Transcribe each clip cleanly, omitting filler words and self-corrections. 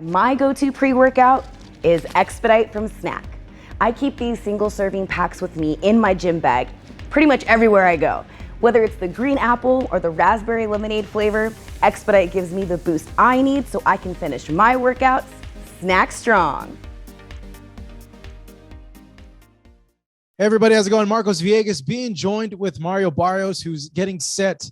My go-to pre-workout is Expedite from Snack. I keep these single-serving packs with me in my gym bag pretty much everywhere I go. Whether it's the green apple or the raspberry lemonade flavor, Expedite gives me the boost I need so I can finish my workouts snack strong. Hey everybody, how's it going? Marcos Villegas being joined with Mario Barrios, who's getting set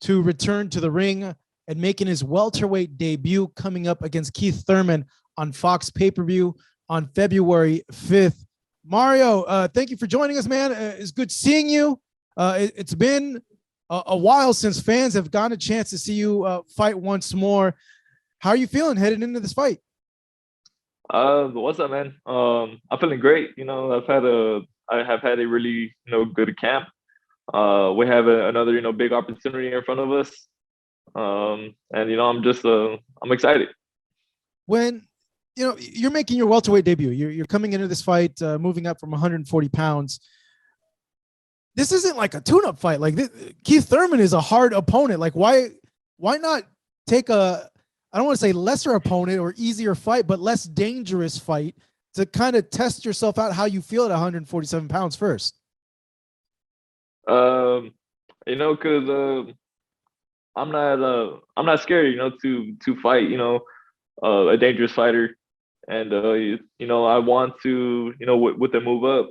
to return to the ring and making his welterweight debut coming up against Keith Thurman on Fox pay-per-view on February 5th. Mario, thank you for joining us, man. It's good seeing you. It's been a while since fans have gotten a chance to see you fight once more. How are you feeling headed into this fight? What's up, man? I'm feeling great. I have had a really, good camp. We have another, big opportunity in front of us. I'm excited. When you're making your welterweight debut, you're coming into this fight, moving up from 140 pounds. This isn't like a tune-up fight. Like Keith Thurman is a hard opponent. Like why not take I don't want to say lesser opponent or easier fight, but less dangerous fight to kind of test yourself out how you feel at 147 pounds first? Because I'm not scared, to fight, a dangerous fighter, and I want to, with the move up,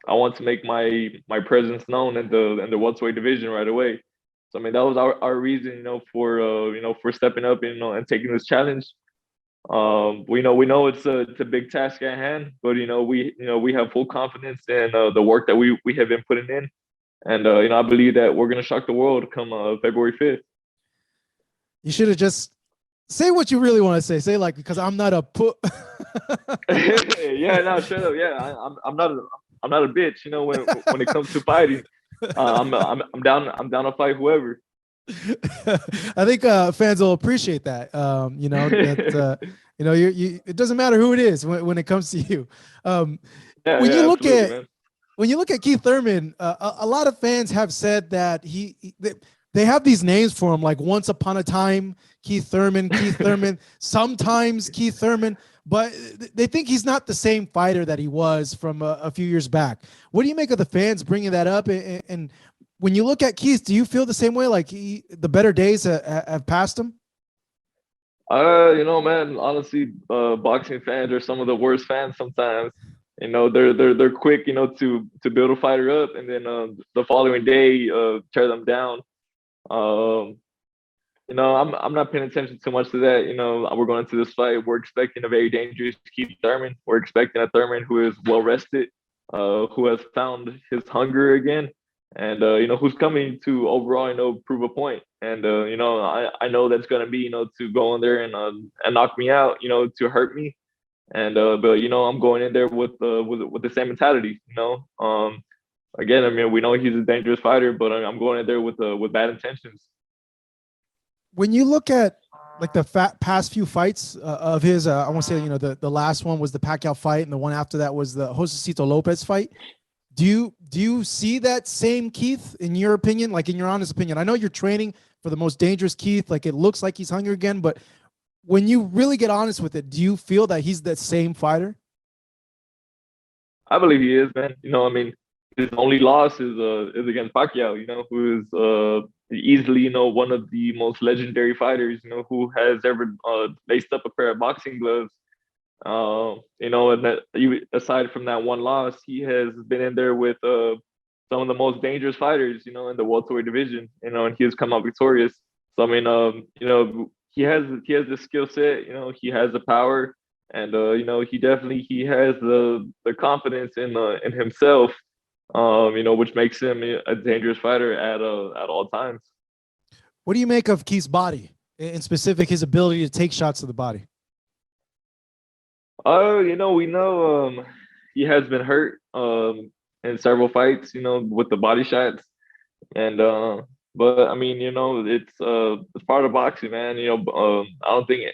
I want to make my presence known in the welterweight division right away. So I mean that was our reason, for stepping up, and taking this challenge. We know it's a big task at hand, but we have full confidence in the work that we have been putting in. And I believe that we're gonna shock the world come February 5th. You should have just say what you really want to say. Say like, because I'm not a put. Yeah, no, shut up. Yeah, I'm not a bitch. When it comes to fighting, I'm down to fight whoever. I think fans will appreciate that. It doesn't matter who it is when it comes to you. When you look at man. When you look at Keith Thurman, a lot of fans have said that they have these names for him, like Once Upon a Time, Keith Thurman, sometimes Keith Thurman, but they think he's not the same fighter that he was from a few years back. What do you make of the fans bringing that up? And when you look at Keith, do you feel the same way? Like the better days have passed him? Man, honestly, boxing fans are some of the worst fans sometimes. They're quick, to build a fighter up, and then the following day tear them down. I'm not paying attention too much to that. We're going into this fight. We're expecting a very dangerous Keith Thurman. We're expecting a Thurman who is well rested, who has found his hunger again, and who's coming to overall, prove a point. And I know that's gonna be, to go in there and knock me out, to hurt me. And but I'm going in there with the same mentality. Again, I mean, we know he's a dangerous fighter, but I'm going in there with bad intentions. When you look at like the past few fights of his, I want to say, the last one was the Pacquiao fight, and the one after that was the Josecito Lopez fight. Do you see that same Keith in your opinion, like in your honest opinion? I know you're training for the most dangerous Keith. Like it looks like he's hungry again, but when you really get honest with it, do you feel that he's that same fighter? I believe he is, man. I mean, his only loss is against Pacquiao, who is easily, one of the most legendary fighters, who has ever laced up a pair of boxing gloves. And that aside from that one loss, he has been in there with some of the most dangerous fighters, in the welterweight division, and he has come out victorious. So I mean, he has the skill set, he has the power, and he has the confidence in himself, which makes him a dangerous fighter at all times. What do you make of Keith's body, in specific his ability to take shots to the body? We know he has been hurt in several fights, with the body shots, and but I mean, it's part of boxing, man. I don't think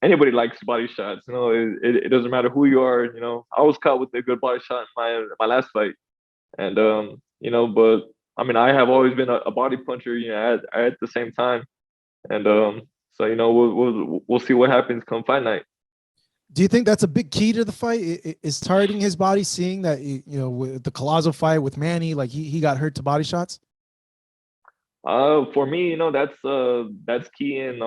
anybody likes body shots. It doesn't matter who you are. I was caught with a good body shot in my last fight, and but I mean, I have always been a body puncher, at the same time, and So we'll see what happens come fight night. Do you think that's a big key to the fight? Is targeting his body, seeing that with the Collazo fight with Manny, like he got hurt to body shots? For me, that's key in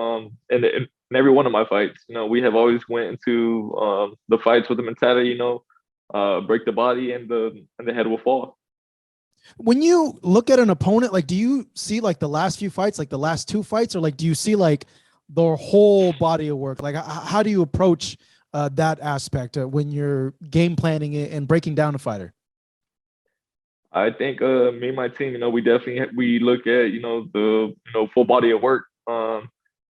every one of my fights. We have always went into the fights with the mentality, break the body and the head will fall. When you look at an opponent, like, do you see like the last few fights, like the last two fights, or like do you see like the whole body of work? Like, how do you approach that aspect when you're game planning it and breaking down a fighter? I think me and my team, we look at the full body of work.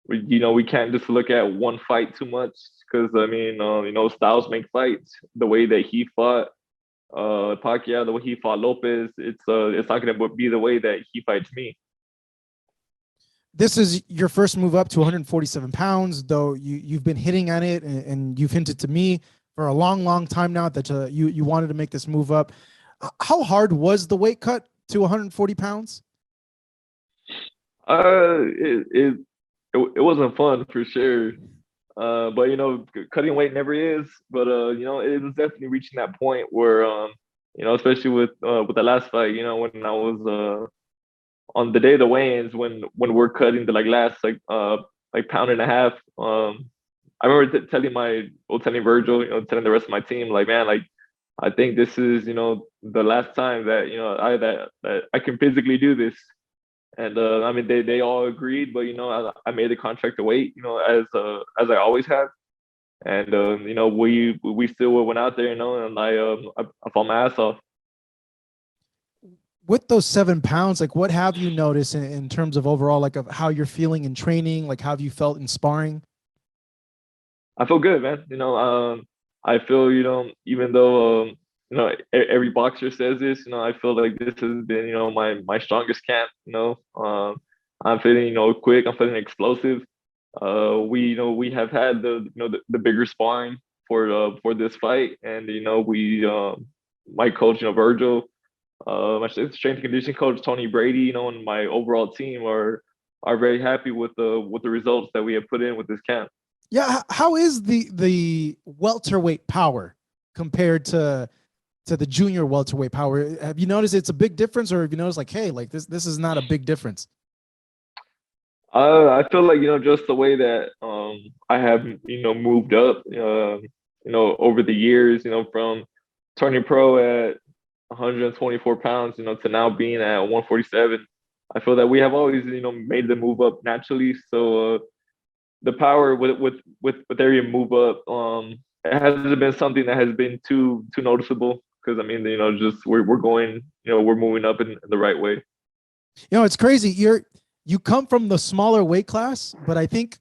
We can't just look at one fight too much because styles make fights. The way that he fought Pacquiao, the way he fought Lopez, it's not going to be the way that he fights me. This is your first move up to 147 pounds, though you've been hitting at it, and you've hinted to me for a long time now that you wanted to make this move up. How hard was the weight cut to 140 pounds? It wasn't fun for sure. But cutting weight never is. But it was definitely reaching that point where especially with the last fight, when I was on the day of the weigh-ins, when we're cutting the last pound and a half. I remember telling Virgil, telling the rest of my team, like, man, like, I think this is the last time that that I can physically do this. And they all agreed, but I made the contract to wait, as I always have. And we still went out there, and I fought my ass off. With those 7 pounds, like, what have you noticed in terms of overall, like, of how you're feeling in training? Like, how have you felt in sparring? I feel good, man. I feel, even though every boxer says this, I feel like this has been, my strongest camp. I'm feeling, quick. I'm feeling explosive. We have had the bigger sparring for this fight, and my coach, Virgil, my strength and conditioning coach Tony Brady, and my overall team are very happy with the results that we have put in with this camp. Yeah, how is the welterweight power compared to the junior welterweight power? Have you noticed it's a big difference, or have you noticed like, hey, like this is not a big difference? I feel like just the way that I have moved up over the years, from turning pro at 124 pounds, to now being at 147. I feel that we have always made the move up naturally. So the power with every move up, it hasn't been something that has been too noticeable, because just we're going, we're moving up in the right way. It's crazy. You come from the smaller weight class, but I think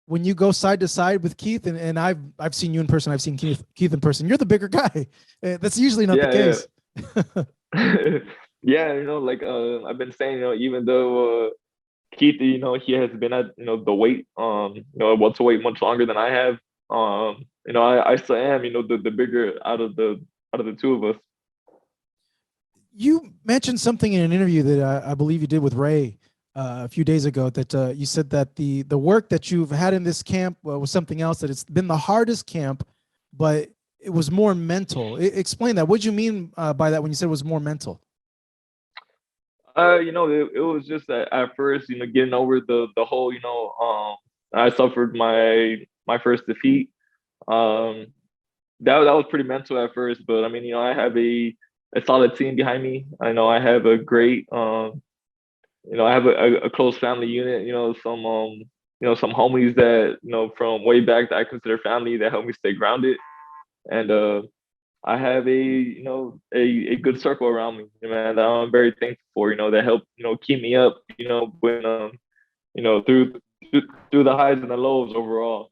when you go side to side with Keith, and I've seen you in person, I've seen Keith in person, you're the bigger guy. That's usually not the case. Yeah, I've been saying, even though Keith, he has been at the weight, welterweight much longer than I have. I still am, the bigger out of the two of us. You mentioned something in an interview that I believe you did with Ray a few days ago, that you said that the work that you've had in this camp was something else, that it's been the hardest camp, but it was more mental. Explain that. What do you mean by that when you said it was more mental? It was just that at first, getting over the whole, I suffered my first defeat. That was pretty mental at first, but I have a solid team behind me. I know I have a great, I have a close family unit. Some homies that from way back that I consider family, that help me stay grounded, and I have a good circle around me, man, that I'm very thankful for. That help keep me up. When through the highs and the lows overall.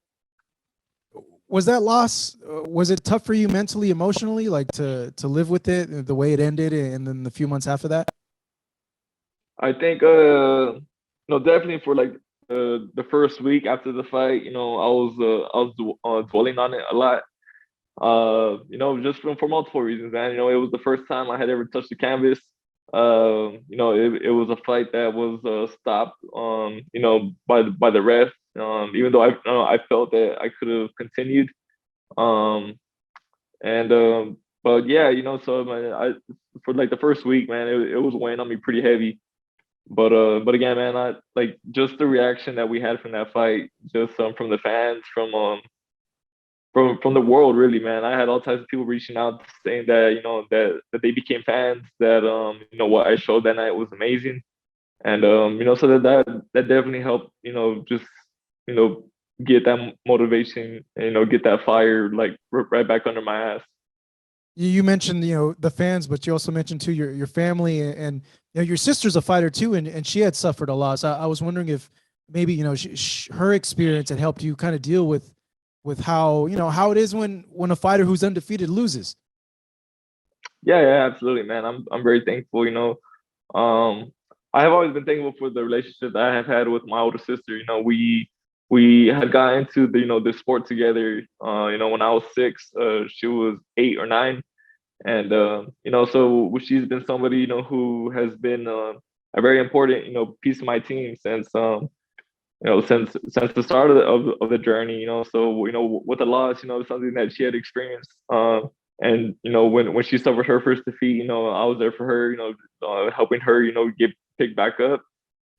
Was that loss, was it tough for you mentally, emotionally, like to live with it, the way it ended, and then the few months after that? I think definitely for the first week after the fight, I was dwelling on it a lot. Just for multiple reasons, man. It was the first time I had ever touched the canvas. It was a fight that was stopped, by the ref. Even though I felt that I could have continued. Um, and But yeah, so man, I for like the first week, man, it was weighing on me pretty heavy. But again, man, I like just the reaction that we had from that fight, just from the fans, from the world, really, man. I had all types of people reaching out saying that that they became fans, that what I showed that night was amazing, and so that definitely helped, just you know get that motivation, get that fire like right back under my ass. You mentioned, the fans, but you also mentioned too your family, and your sister's a fighter too, and she had suffered a loss. I was wondering if maybe her experience had helped you kind of deal with how it is when a fighter who's undefeated loses. Yeah, absolutely, man. I'm very thankful. Um, I have always been thankful for the relationship that I have had with my older sister. We had got into the sport together. When I was 6, she was 8 or 9, and so she's been somebody who has been a very important piece of my team since since the start of the journey. So with the loss, something that she had experienced. And when she suffered her first defeat, I was there for her, helping her, get picked back up.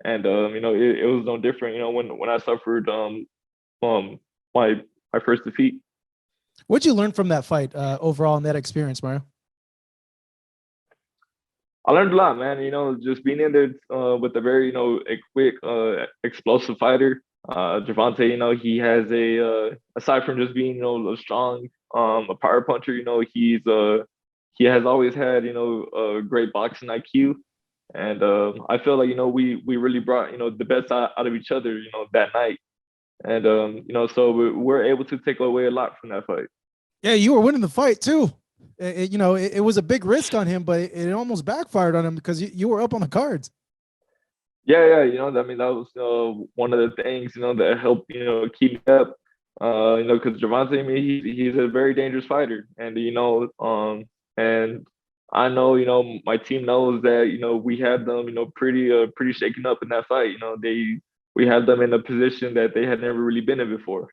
And it was no different, when I suffered um my my first defeat. What'd you learn from that fight overall in that experience, Mario? I learned a lot, man. Just being in there with a very, a quick, explosive fighter. Gervonta, he has aside from just being, a strong, a power puncher, he has always had, a great boxing IQ. And I feel like, we really brought, the best out of each other, that night. And, so we're able to take away a lot from that fight. Yeah, you were winning the fight too. It was a big risk on him, but it almost backfired on him because you were up on the cards. Yeah. I mean, that was one of the things that helped keep me up. Because Gervonta, I mean, he's a very dangerous fighter, and and I know my team knows that we had them pretty shaken up in that fight. We had them in a position that they had never really been in before.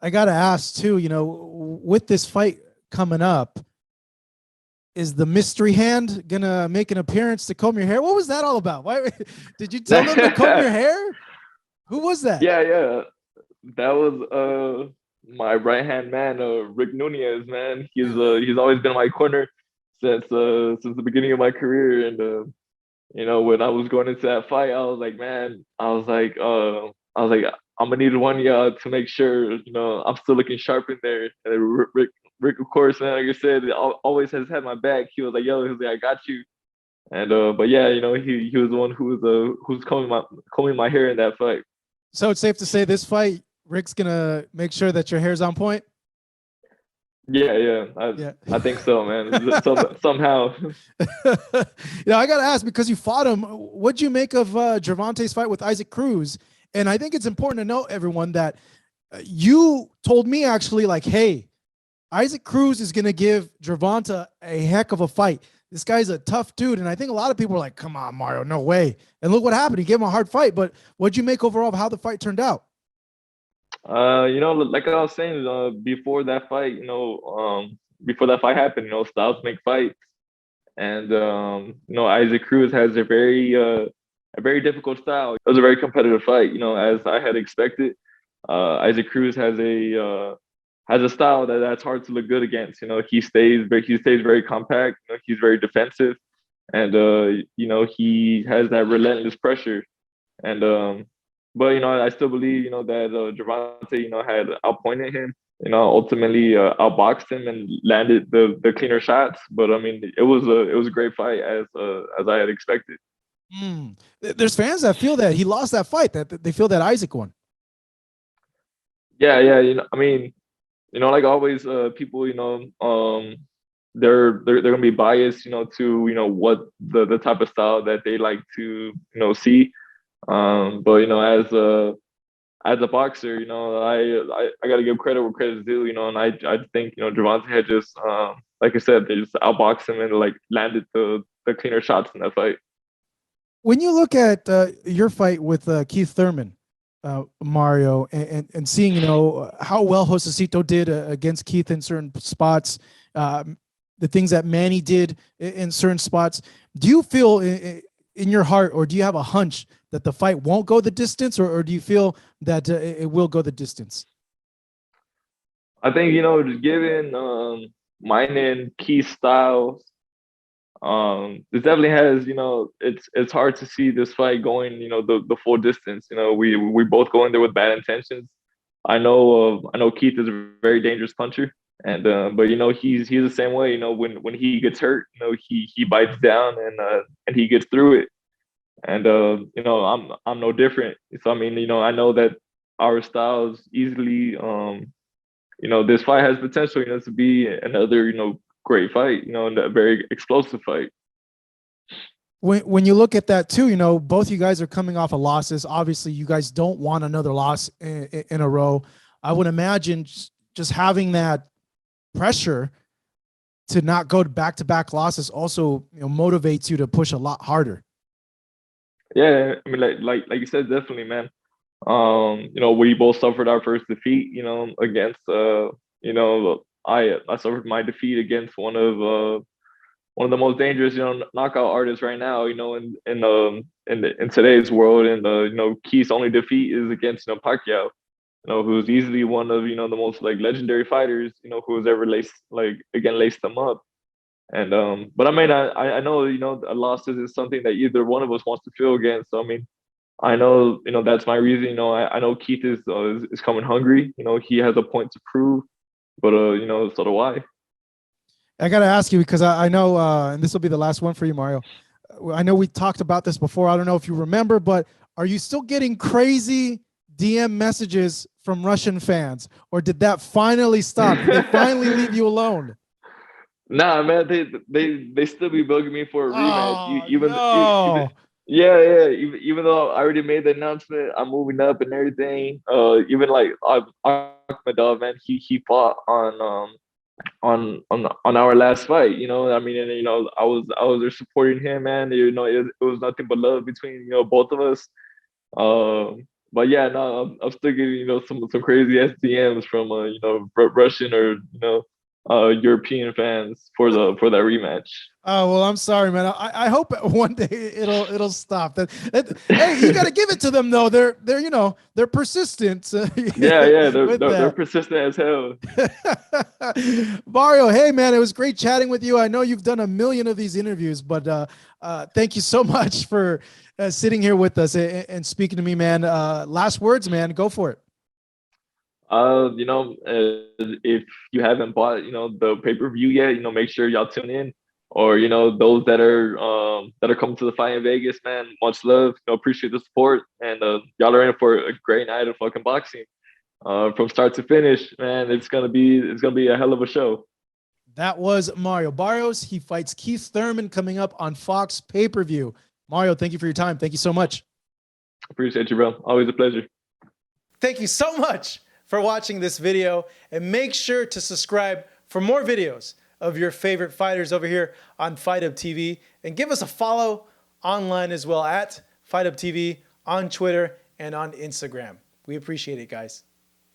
I gotta ask too. With this fight coming up, is the mystery hand gonna make an appearance to comb your hair? What was that all about? Why did you tell them to comb your hair? Who was that? Yeah. That was my right hand man, Rick Nunez, man. He's always been in my corner since the beginning of my career. And when I was going into that fight, I was like, man, I was like, I'm gonna need one of y'all to make sure I'm still looking sharp in there. And Rick, of course, man, like I said, always has had my back. He was like, yo, he was like, I got you. And but yeah, he was the one who's combing my hair in that fight. So it's safe to say this fight, Rick's gonna make sure that your hair's on point. Yeah. I think so, man. Somehow. I gotta ask, because you fought him. What'd you make of Gervonta's fight with Isaac Cruz? And I think it's important to note, everyone, that you told me actually, like, hey, Isaac Cruz is gonna give Gervonta a heck of a fight. This guy's a tough dude, and I think a lot of people are like, come on, Mario, no way. And look what happened. He gave him a hard fight. But what'd you make overall of how the fight turned out? Like I was saying, before that fight, before that fight happened, styles make fights, and Isaac Cruz has a very difficult style. It was a very competitive fight, as I had expected. Isaac Cruz has a style that's hard to look good against. He stays very compact. He's very defensive, and he has that relentless pressure. And but I still believe that Gervonta had outpointed him. Ultimately outboxed him and landed the cleaner shots. But I mean, it was a great fight, as I had expected. There's fans that feel that he lost that fight, that they feel that Isaac won. Yeah. I mean, like always, people, they're gonna be biased, to what the type of style that they like to see. But as a boxer, I got to give credit where credit's due, and I think Gervonta had just like I said, they just outboxed him and like landed the cleaner shots in that fight. When you look at your fight with Keith Thurman, Mario, and seeing how well Josecito did against Keith in certain spots, the things that Manny did in certain spots, do you feel in your heart, or do you have a hunch that the fight won't go the distance, or do you feel that it will go the distance? I think just given mine and Keith's styles, this definitely has, it's hard to see this fight going, the full distance. We both go in there with bad intentions. I know Keith is a very dangerous puncher, and but he's the same way. When he gets hurt, he bites down and he gets through it. And I'm no different. So I mean, I know that our styles easily, this fight has potential, to be another, great fight, and a very explosive fight. When you look at that too, both you guys are coming off of losses. Obviously, you guys don't want another loss in a row. I would imagine just having that pressure to not go back-to-back losses also motivates you to push a lot harder. Yeah, I mean, like you said, definitely, man. We both suffered our first defeat, against I suffered my defeat against one of the most dangerous, knockout artists right now, in today's world. And Keith's only defeat is against Pacquiao, who's easily one of the most like legendary fighters, who's ever laced them up. And but I mean, I know a loss is something that either one of us wants to feel again. So I mean, I know that's my reason. I know Keith is coming hungry. He has a point to prove, but so do I. I got to ask you because I know, and this will be the last one for you, Mario. I know we talked about this before. I don't know if you remember, but are you still getting crazy DM messages from Russian fans, or did that finally stop? Did they finally leave you alone? Nah, man, they still be bugging me for a rematch. No. Even though I already made the announcement, I'm moving up and everything. Even like Ahmedov, man, he fought on our last fight. I mean, and I was there supporting him, man. It was nothing but love between both of us. But yeah, no, I'm still getting some crazy SDMs from Russian or European fans for that rematch. Oh well, I'm sorry, man. I hope one day it'll stop. Hey, you got to give it to them though. They're persistent. They're persistent as hell. Mario, hey man, it was great chatting with you. I know you've done a million of these interviews, but thank you so much for sitting here with us and speaking to me, man. Last words, man. Go for it. If you haven't bought, the pay-per-view yet, make sure y'all tune in. Or, those that are coming to the fight in Vegas, man, much love. Appreciate the support. And y'all are in for a great night of fucking boxing. From start to finish, man, it's gonna be a hell of a show. That was Mario Barrios. He fights Keith Thurman coming up on Fox pay-per-view. Mario, thank you for your time. Thank you so much. Appreciate you, bro. Always a pleasure. Thank you so much for watching this video, and make sure to subscribe for more videos of your favorite fighters over here on Fight Hub TV, and give us a follow online as well at Fight Hub TV on Twitter and on Instagram. We appreciate it, guys.